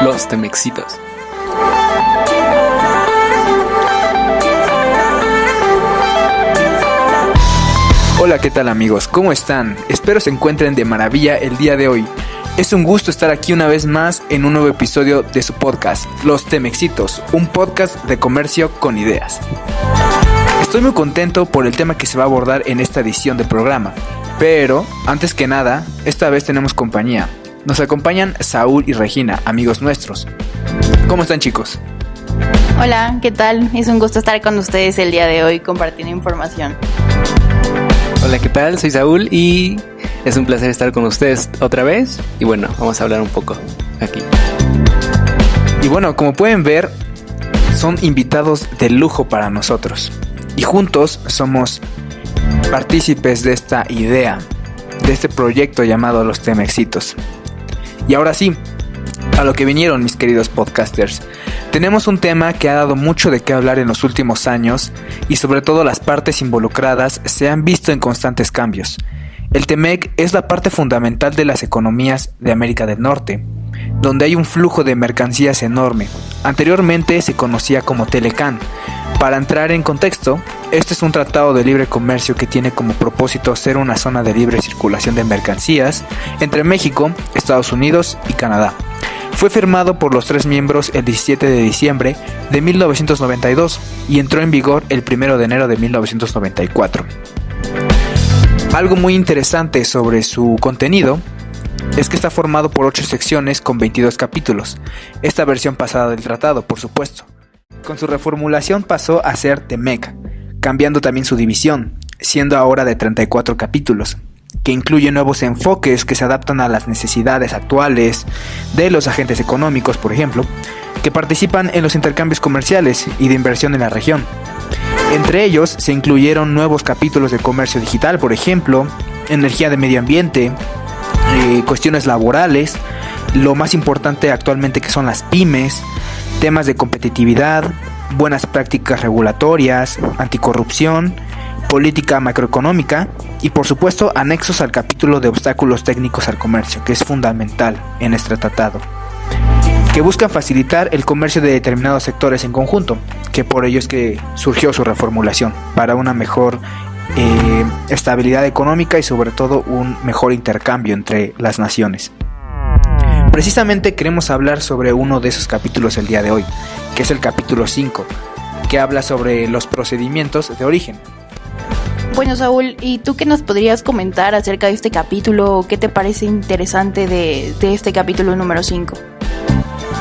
Los Temexitos. Hola, ¿qué tal amigos? ¿Cómo están? Espero se encuentren de maravilla el día de hoy. Es un gusto estar aquí una vez más en un nuevo episodio de su podcast, Los Temexitos, un podcast de comercio con ideas. Estoy muy contento por el tema que se va a abordar en esta edición del programa, pero antes que nada, esta vez tenemos compañía. Nos acompañan Saúl y Regina, amigos nuestros. ¿Cómo están, chicos? Hola, ¿qué tal? Es un gusto estar con ustedes el día de hoy compartiendo información. Hola, ¿qué tal? Soy Saúl y es un placer estar con ustedes otra vez. Y bueno, vamos a hablar un poco aquí. Y bueno, como pueden ver, son invitados de lujo para nosotros. Y juntos somos partícipes de esta idea, de este proyecto llamado Los Temexitos. Y ahora sí, a lo que vinieron, mis queridos podcasters. Tenemos un tema que ha dado mucho de qué hablar en los últimos años y sobre todo las partes involucradas se han visto en constantes cambios. El Temec es la parte fundamental de las economías de América del Norte, donde hay un flujo de mercancías enorme. Anteriormente se conocía como Telecán. Para entrar en contexto, este es un tratado de libre comercio que tiene como propósito ser una zona de libre circulación de mercancías entre México, Estados Unidos y Canadá. Fue firmado por los tres miembros el 17 de diciembre de 1992 y entró en vigor el 1 de enero de 1994. Algo muy interesante sobre su contenido es que está formado por 8 secciones con 22 capítulos, esta versión pasada del tratado, por supuesto. Con su reformulación pasó a ser Temec, cambiando también su división, siendo ahora de 34 capítulos. Que incluye nuevos enfoques que se adaptan a las necesidades actuales de los agentes económicos, por ejemplo, que participan en los intercambios comerciales y de inversión en la región. Entre ellos se incluyeron nuevos capítulos de comercio digital, por ejemplo, energía de medio ambiente, cuestiones laborales, lo más importante actualmente que son las pymes, temas de competitividad, buenas prácticas regulatorias, anticorrupción, política macroeconómica y por supuesto anexos al capítulo de obstáculos técnicos al comercio, que es fundamental en este tratado, que buscan facilitar el comercio de determinados sectores en conjunto, que por ello es que surgió su reformulación, para una mejor estabilidad económica y sobre todo un mejor intercambio entre las naciones. Precisamente queremos hablar sobre uno de esos capítulos el día de hoy, que es el capítulo 5, que habla sobre los procedimientos de origen. Bueno, Saúl, ¿y tú qué nos podrías comentar acerca de este capítulo? ¿Qué te parece interesante de este capítulo número 5?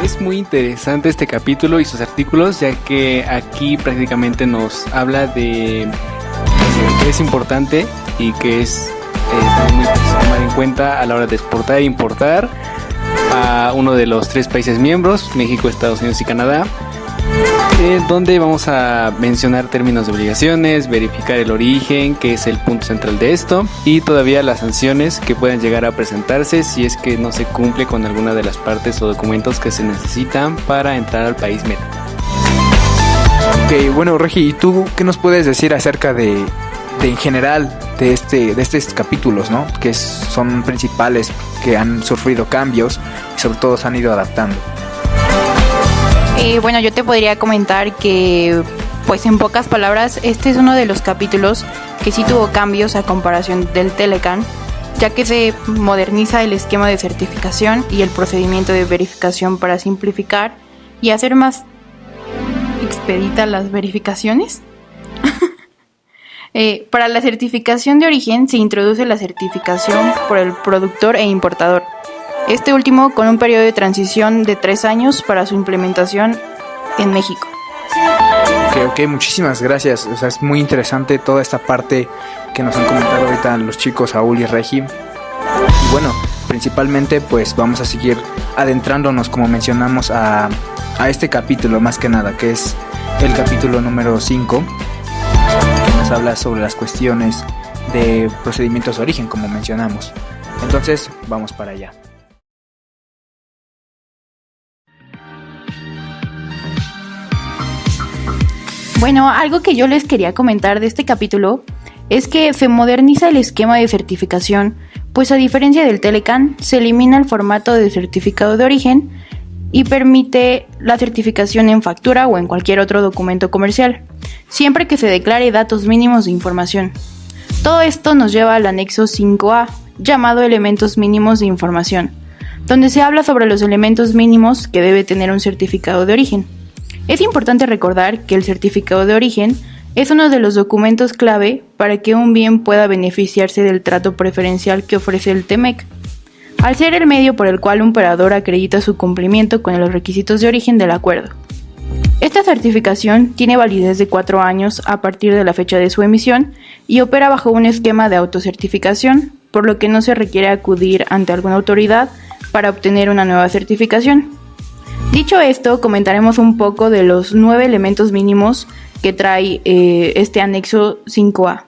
Es muy interesante este capítulo y sus artículos, ya que aquí prácticamente nos habla de que es importante y que es también muy importante tomar en cuenta a la hora de exportar e importar a uno de los 3 países miembros, México, Estados Unidos y Canadá, donde vamos a mencionar términos de obligaciones, verificar el origen, que es el punto central de esto, y todavía las sanciones que puedan llegar a presentarse si es que no se cumple con alguna de las partes o documentos que se necesitan para entrar al país meta. Ok, bueno, Regi, ¿y tú qué nos puedes decir acerca de en general de estos capítulos, ¿no? Que son principales, que han sufrido cambios y sobre todo se han ido adaptando? Bueno, yo te podría comentar que, pues en pocas palabras, este es uno de los capítulos que sí tuvo cambios a comparación del Telecán, ya que se moderniza el esquema de certificación y el procedimiento de verificación para simplificar y hacer más expedita las verificaciones. Para la certificación de origen se introduce la certificación por el productor e importador. Este último con un periodo de transición de 3 años para su implementación en México. Ok, muchísimas gracias. O sea, es muy interesante toda esta parte que nos han comentado ahorita los chicos Saúl y Regi. Y bueno, principalmente pues vamos a seguir adentrándonos, como mencionamos, a este capítulo más que nada, que es el capítulo número 5, que nos habla sobre las cuestiones de procedimientos de origen, como mencionamos. Entonces, vamos para allá. Bueno, algo que yo les quería comentar de este capítulo es que se moderniza el esquema de certificación, pues a diferencia del Telecan, se elimina el formato de certificado de origen y permite la certificación en factura o en cualquier otro documento comercial, siempre que se declare datos mínimos de información. Todo esto nos lleva al anexo 5A, llamado Elementos Mínimos de Información, donde se habla sobre los elementos mínimos que debe tener un certificado de origen. Es importante recordar que el certificado de origen es uno de los documentos clave para que un bien pueda beneficiarse del trato preferencial que ofrece el TEMEC, al ser el medio por el cual un operador acredita su cumplimiento con los requisitos de origen del acuerdo. Esta certificación tiene validez de 4 años a partir de la fecha de su emisión y opera bajo un esquema de autocertificación, por lo que no se requiere acudir ante alguna autoridad para obtener una nueva certificación. Dicho esto, comentaremos un poco de los 9 elementos mínimos que trae este anexo 5A.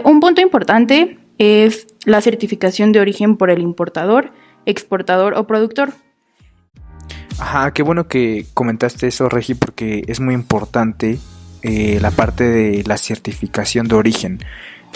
Un punto importante es la certificación de origen por el importador, exportador o productor. Ajá, qué bueno que comentaste eso, Regi, porque es muy importante la parte de la certificación de origen,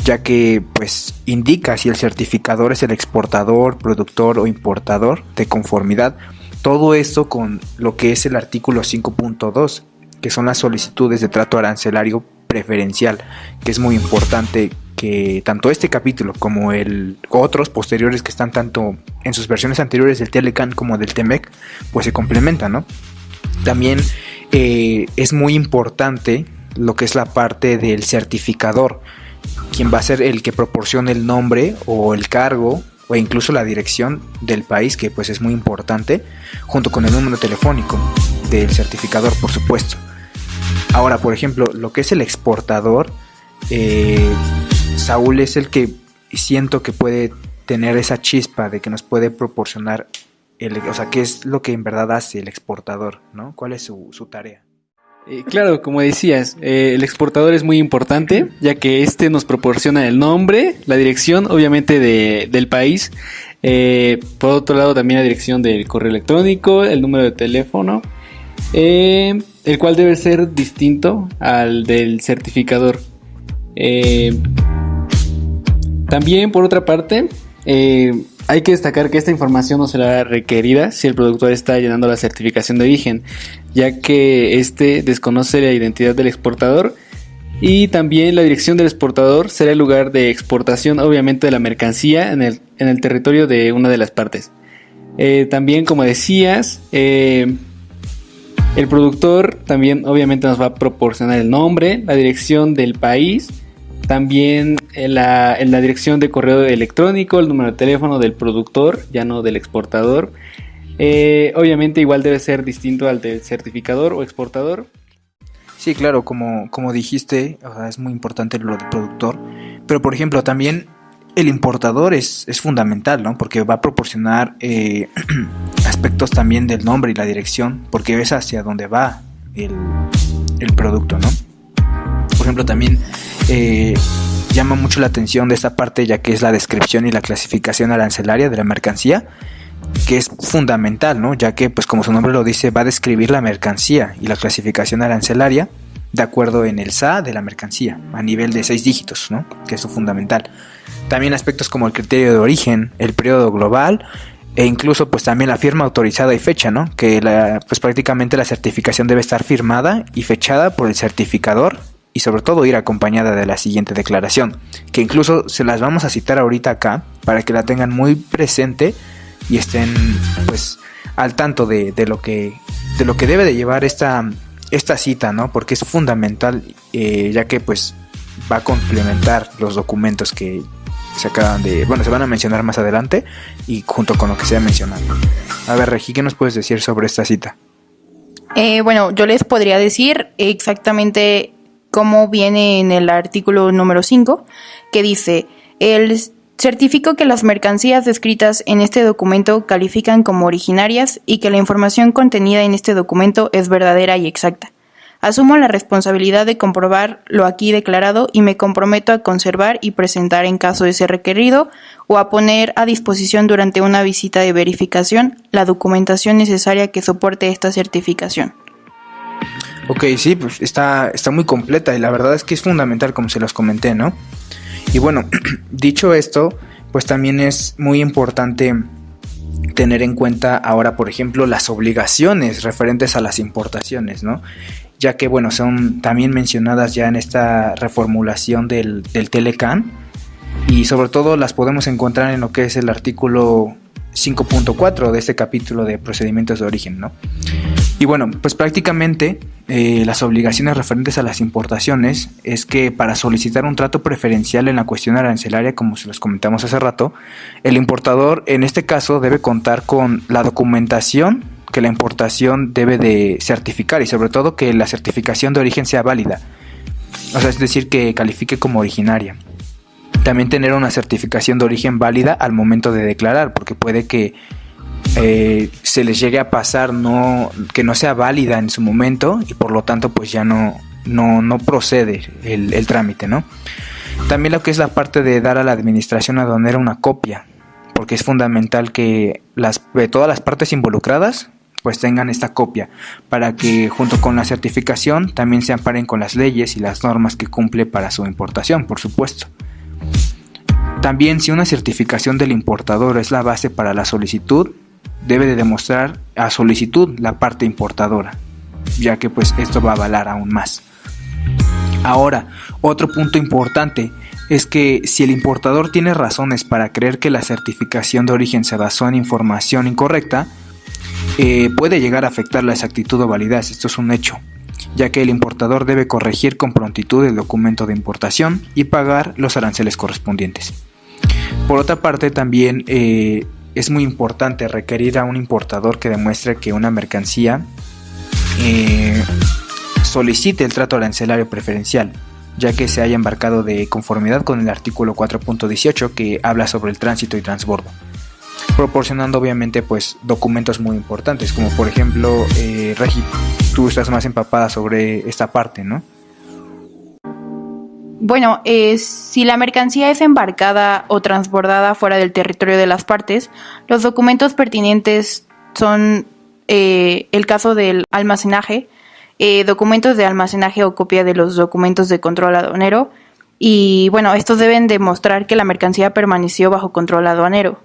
ya que pues indica si el certificador es el exportador, productor o importador de conformidad. Todo esto con lo que es el artículo 5.2, que son las solicitudes de trato arancelario preferencial, que es muy importante que tanto este capítulo como otros posteriores que están tanto en sus versiones anteriores del Telecan como del TEMEC, pues se complementan, ¿no? También es muy importante lo que es la parte del certificador, quien va a ser el que proporcione el nombre o el cargo o incluso la dirección del país, que pues es muy importante, junto con el número telefónico del certificador, por supuesto. Ahora, por ejemplo, lo que es el exportador, Saúl es el que siento que puede tener esa chispa de que nos puede proporcionar, o sea, qué es lo que en verdad hace el exportador, ¿no? ¿Cuál es su tarea? Claro, como decías, el exportador es muy importante, ya que este nos proporciona el nombre, la dirección, obviamente, del país. Por otro lado, también la dirección del correo electrónico, el número de teléfono, el cual debe ser distinto al del certificador. También, por otra parte, hay que destacar que esta información no será requerida si el productor está llenando la certificación de origen, ya que este desconoce la identidad del exportador, y también la dirección del exportador será el lugar de exportación, obviamente, de la mercancía en el territorio de una de las partes. También, como decías, el productor también obviamente nos va a proporcionar el nombre, la dirección del país, también en la dirección de correo electrónico, el número de teléfono del productor, ya no del exportador. Obviamente igual debe ser distinto al del certificador o exportador. Sí, claro, como dijiste, o sea, es muy importante lo del productor, pero por ejemplo también el importador es fundamental, ¿no? Porque va a proporcionar aspectos también del nombre y la dirección, porque ves hacia dónde va el producto, ¿no? Por ejemplo, también llama mucho la atención de esta parte, ya que es la descripción y la clasificación arancelaria de la mercancía, que es fundamental, ¿no? Ya que, pues como su nombre lo dice, va a describir la mercancía y la clasificación arancelaria de acuerdo en el SA de la mercancía, a nivel de 6 dígitos, ¿no? Que es lo fundamental. También aspectos como el criterio de origen, el periodo global, e incluso pues también la firma autorizada y fecha, ¿no? Que pues prácticamente la certificación debe estar firmada y fechada por el certificador, y sobre todo ir acompañada de la siguiente declaración, que incluso se las vamos a citar ahorita acá para que la tengan muy presente y estén pues al tanto de lo que debe de llevar esta cita, ¿no? Porque es fundamental, ya que pues va a complementar los documentos que se van a mencionar más adelante, y junto con lo que se ha mencionado. A ver, Regi, ¿qué nos puedes decir sobre esta cita? Bueno, yo les podría decir exactamente cómo viene en el artículo número 5, que dice: certifico que las mercancías descritas en este documento califican como originarias y que la información contenida en este documento es verdadera y exacta. Asumo la responsabilidad de comprobar lo aquí declarado y me comprometo a conservar y presentar en caso de ser requerido o a poner a disposición durante una visita de verificación la documentación necesaria que soporte esta certificación. Ok, sí, pues está muy completa y la verdad es que es fundamental, como se los comenté, ¿no? Y bueno, dicho esto, pues también es muy importante tener en cuenta ahora, por ejemplo, las obligaciones referentes a las importaciones, ¿no? Ya que, bueno, son también mencionadas ya en esta reformulación del Telecan y sobre todo las podemos encontrar en lo que es el artículo 5.4 de este capítulo de procedimientos de origen, ¿no? Y bueno, pues prácticamente las obligaciones referentes a las importaciones es que para solicitar un trato preferencial en la cuestión arancelaria, como se los comentamos hace rato, el importador en este caso debe contar con la documentación que la importación debe de certificar y sobre todo que la certificación de origen sea válida, o sea, es decir, que califique como originaria. También tener una certificación de origen válida al momento de declarar, porque puede que se les llegue a pasar que no sea válida en su momento y por lo tanto pues ya no procede el trámite, ¿no? También lo que es la parte de dar a la administración aduanera una copia, porque es fundamental que todas las partes involucradas pues tengan esta copia para que junto con la certificación también se amparen con las leyes y las normas que cumple para su importación, por supuesto. También, si una certificación del importador es la base para la solicitud, debe de demostrar a solicitud la parte importadora, ya que pues esto va a avalar aún más. Ahora, otro punto importante es que si el importador tiene razones para creer que la certificación de origen se basó en información incorrecta, puede llegar a afectar la exactitud o validez. Esto es un hecho, ya que el importador debe corregir con prontitud el documento de importación y pagar los aranceles correspondientes. Por otra parte, también es muy importante requerir a un importador que demuestre que una mercancía solicite el trato arancelario preferencial, ya que se haya embarcado de conformidad con el artículo 4.18 que habla sobre el tránsito y transbordo, proporcionando obviamente pues documentos muy importantes, como por ejemplo, Regi, tú estás más empapada sobre esta parte, ¿no? Bueno, si la mercancía es embarcada o transbordada fuera del territorio de las partes, los documentos pertinentes son el caso del almacenaje, documentos de almacenaje o copia de los documentos de control aduanero y bueno, estos deben demostrar que la mercancía permaneció bajo control aduanero.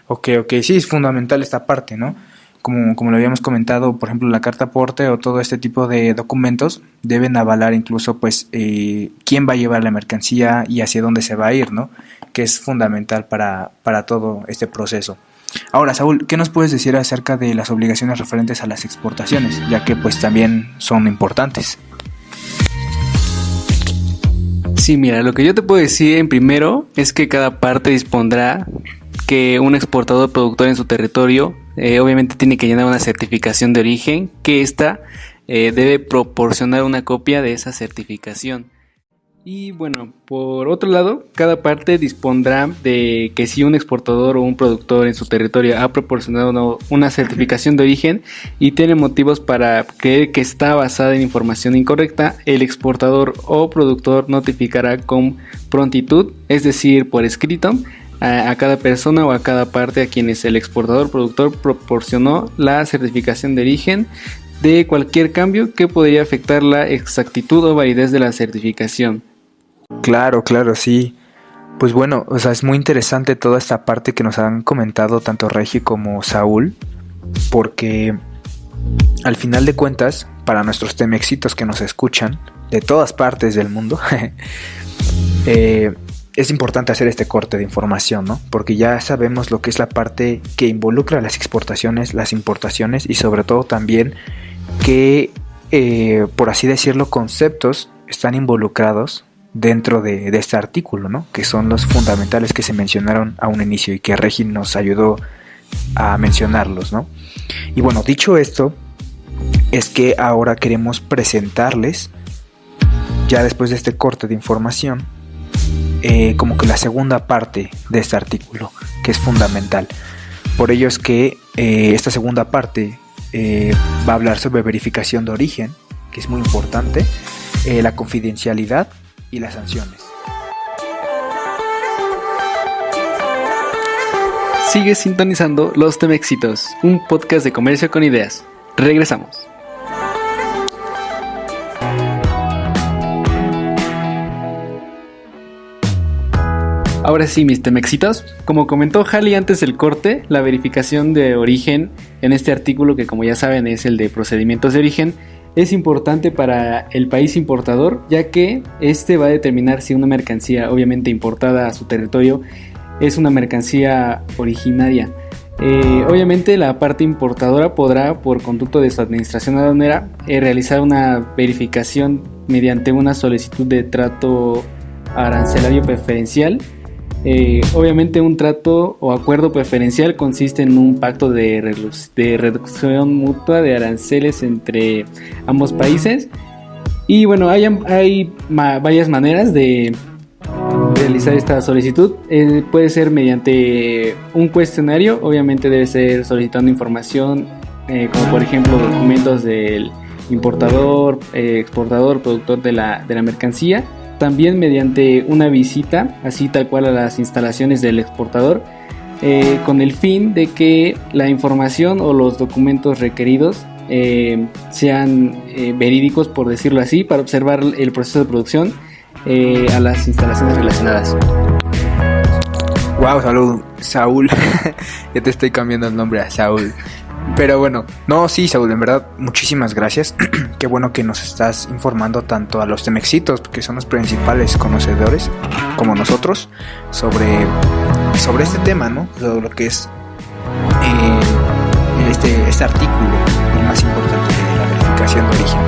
Ok, sí, es fundamental esta parte, ¿no? Como lo habíamos comentado, por ejemplo, la carta aporte o todo este tipo de documentos deben avalar incluso pues quién va a llevar la mercancía y hacia dónde se va a ir, ¿no? Que es fundamental para todo este proceso. Ahora, Saúl, ¿qué nos puedes decir acerca de las obligaciones referentes a las exportaciones? Ya que pues también son importantes. Sí, mira, lo que yo te puedo decir en primero es que cada parte dispondrá que un exportador productor en su territorio obviamente tiene que llenar una certificación de origen, que ésta debe proporcionar una copia de esa certificación. Y bueno, por otro lado, cada parte dispondrá de que si un exportador o un productor en su territorio ha proporcionado una certificación de origen y tiene motivos para creer que está basada en información incorrecta, el exportador o productor notificará con prontitud, es decir, por escrito, a cada persona o a cada parte a quienes el exportador productor proporcionó la certificación de origen de cualquier cambio que podría afectar la exactitud o validez de la certificación. Claro, sí. Pues bueno, o sea, es muy interesante toda esta parte que nos han comentado tanto Regi como Saúl, porque al final de cuentas, para nuestros temexitos que nos escuchan de todas partes del mundo, es importante hacer este corte de información, ¿no? Porque ya sabemos lo que es la parte que involucra las exportaciones, las importaciones y sobre todo también que, por así decirlo, conceptos están involucrados dentro de este artículo, ¿no? Que son los fundamentales que se mencionaron a un inicio y que Regi nos ayudó a mencionarlos, ¿no? Y bueno, dicho esto, es que ahora queremos presentarles, ya después de este corte de información, como que la segunda parte de este artículo, que es fundamental. Por ello es que esta segunda parte va a hablar sobre verificación de origen, que es muy importante, la confidencialidad y las sanciones. Sigue sintonizando Los Temexitos, un podcast de comercio con ideas. Regresamos. Ahora sí, mis temexitos, como comentó Jali antes del corte, la verificación de origen en este artículo, que como ya saben es el de procedimientos de origen, es importante para el país importador, ya que este va a determinar si una mercancía obviamente importada a su territorio es una mercancía originaria. Obviamente la parte importadora podrá, por conducto de su administración aduanera, realizar una verificación mediante una solicitud de trato arancelario preferencial. Obviamente un trato o acuerdo preferencial consiste en un pacto de reducción mutua de aranceles entre ambos países. Y bueno, hay varias maneras de realizar esta solicitud. Puede ser mediante un cuestionario, obviamente debe ser solicitando información como por ejemplo documentos del importador, exportador, productor de la mercancía. También mediante una visita, así tal cual a las instalaciones del exportador, con el fin de que la información o los documentos requeridos sean verídicos, por decirlo así, para observar el proceso de producción a las instalaciones relacionadas. Wow, salud, Saúl. Ya te estoy cambiando el nombre a Saúl. Pero bueno, no, sí, Saúl, en verdad, muchísimas gracias. Qué bueno que nos estás informando tanto a los temexitos, que son los principales conocedores, como nosotros, sobre este tema, ¿no? Lo que es este artículo, el más importante de la verificación de origen.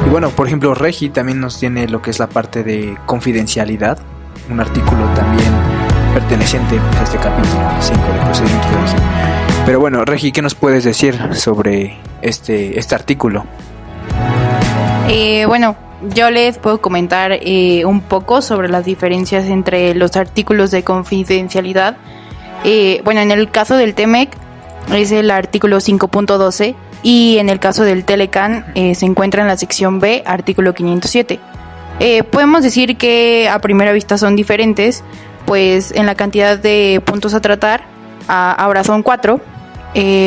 Y bueno, por ejemplo, Regi también nos tiene lo que es la parte de confidencialidad, un artículo también perteneciente a este capítulo 5 de procedimientos de origen. Pero bueno, Regi, ¿qué nos puedes decir sobre este artículo? Bueno, yo les puedo comentar un poco sobre las diferencias entre los artículos de confidencialidad. Bueno, en el caso del TEMEC es el artículo 5.12 y en el caso del Telecan se encuentra en la sección B, artículo 507. Podemos decir que a primera vista son diferentes, pues en la cantidad de puntos a tratar ahora son 4.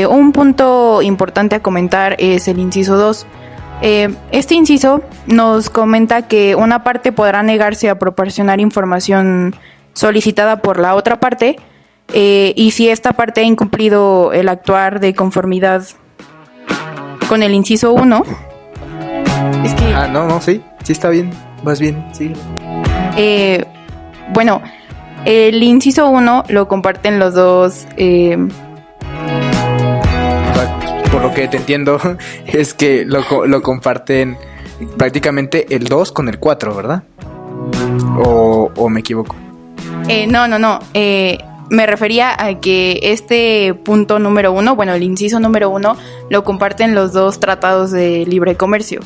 Un punto importante a comentar es el inciso 2. Este inciso nos comenta que una parte podrá negarse a proporcionar información solicitada por la otra parte y si esta parte ha incumplido el actuar de conformidad con el inciso 1. Es que... no, sí está bien, vas bien, sí. Bueno, el inciso 1 lo comparten los dos... Por lo que te entiendo, es que lo comparten prácticamente el 2 con el 4, ¿verdad? ¿O me equivoco? No. Me refería a que este punto número 1, bueno, el inciso número 1, lo comparten los dos tratados de libre comercio.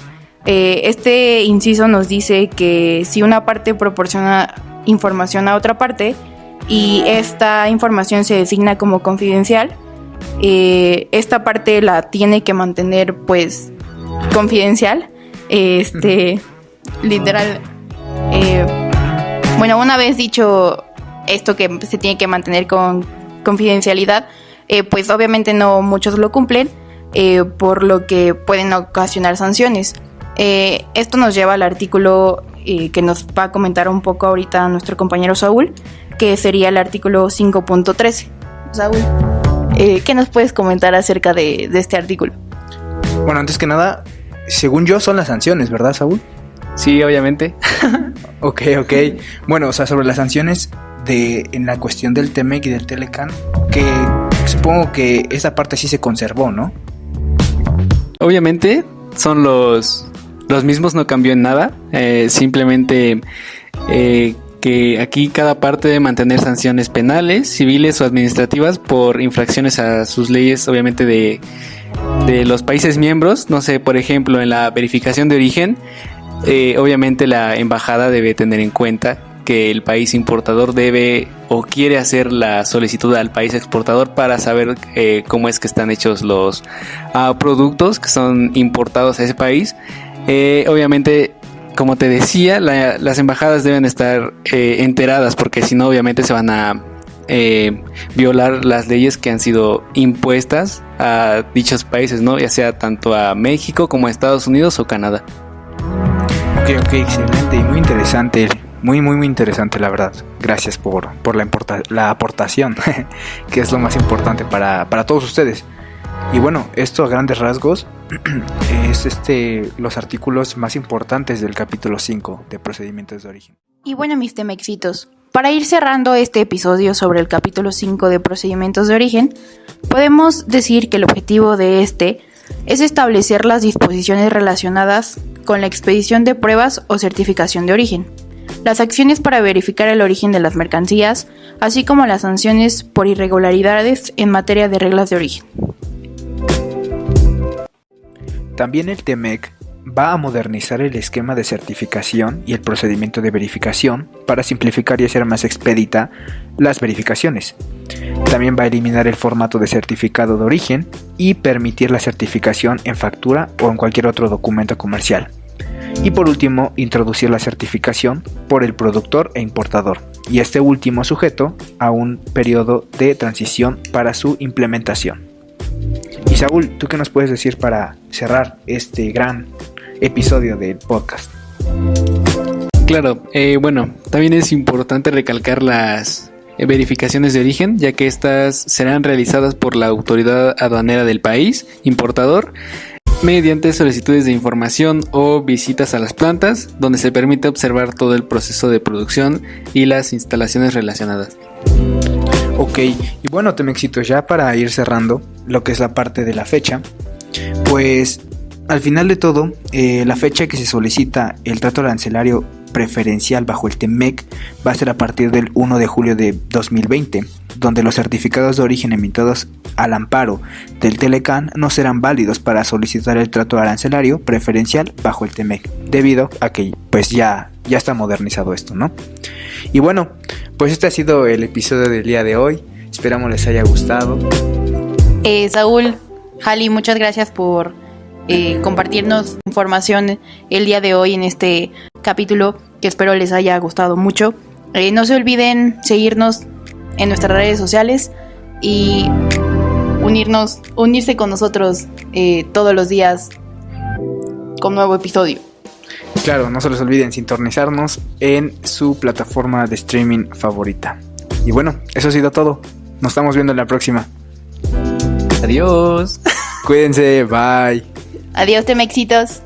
Este inciso nos dice que si una parte proporciona información a otra parte y esta información se designa como confidencial, esta parte la tiene que mantener pues confidencial, literal. Bueno, una vez dicho esto que se tiene que mantener con confidencialidad, pues obviamente no muchos lo cumplen, por lo que pueden ocasionar sanciones. Esto nos lleva al artículo que nos va a comentar un poco ahorita nuestro compañero Saúl, que sería el artículo 5.13. Saúl, ¿qué nos puedes comentar acerca de este artículo? Bueno, antes que nada, según yo son las sanciones, ¿verdad, Saúl? Sí, obviamente. Ok. Bueno, o sea, sobre las sanciones en la cuestión del TEMEC y del Telecan, que supongo que esa parte sí se conservó, ¿no? Obviamente son los mismos, no cambió en nada. Simplemente que aquí cada parte debe mantener sanciones penales, civiles o administrativas por infracciones a sus leyes, obviamente de los países miembros. No sé, por ejemplo, en la verificación de origen, obviamente la embajada debe tener en cuenta que el país importador debe o quiere hacer la solicitud al país exportador para saber cómo es que están hechos los productos que son importados a ese país. Obviamente, como te decía, las embajadas deben estar enteradas, porque si no, obviamente se van a violar las leyes que han sido impuestas a dichos países, ¿no? Ya sea tanto a México como a Estados Unidos o Canadá. Ok, excelente y muy interesante. Muy interesante, la verdad. Gracias por la aportación, que es lo más importante para todos ustedes. Y bueno, esto a grandes rasgos es los artículos más importantes del capítulo 5 de Procedimientos de Origen. Y bueno, mis temexitos, para ir cerrando este episodio sobre el capítulo 5 de Procedimientos de Origen, podemos decir que el objetivo de es establecer las disposiciones relacionadas con la expedición de pruebas o certificación de origen, las acciones para verificar el origen de las mercancías, así como las sanciones por irregularidades en materia de reglas de origen. También el TEMEC va a modernizar el esquema de certificación y el procedimiento de verificación para simplificar y hacer más expedita las verificaciones. También va a eliminar el formato de certificado de origen y permitir la certificación en factura o en cualquier otro documento comercial. Y por último, introducir la certificación por el productor e importador, y este último sujeto a un periodo de transición para su implementación. Y Saúl, ¿tú qué nos puedes decir para cerrar este gran episodio del podcast? Claro, bueno, también es importante recalcar las verificaciones de origen, ya que estas serán realizadas por la autoridad aduanera del país importador mediante solicitudes de información o visitas a las plantas, donde se permite observar todo el proceso de producción y las instalaciones relacionadas. Ok, y bueno, Temexitos, ya para ir cerrando lo que es la parte de la fecha, pues al final de todo, la fecha que se solicita el trato arancelario preferencial bajo el TEMEC va a ser a partir del 1 de julio de 2020, donde los certificados de origen emitidos al amparo del Telecán no serán válidos para solicitar el trato arancelario preferencial bajo el TEMEC, debido a que pues ya está modernizado esto, ¿no? Y bueno, pues este ha sido el episodio del día de hoy. Esperamos les haya gustado. Saúl, Jali, muchas gracias por compartirnos información el día de hoy en este capítulo, que espero les haya gustado mucho. No se olviden seguirnos en nuestras redes sociales y unirse con nosotros todos los días con nuevo episodio. Claro, no se les olviden sintonizarnos en su plataforma de streaming favorita. Y bueno, eso ha sido todo. Nos estamos viendo en la próxima. Adiós. Cuídense, bye. Adiós, temexitos.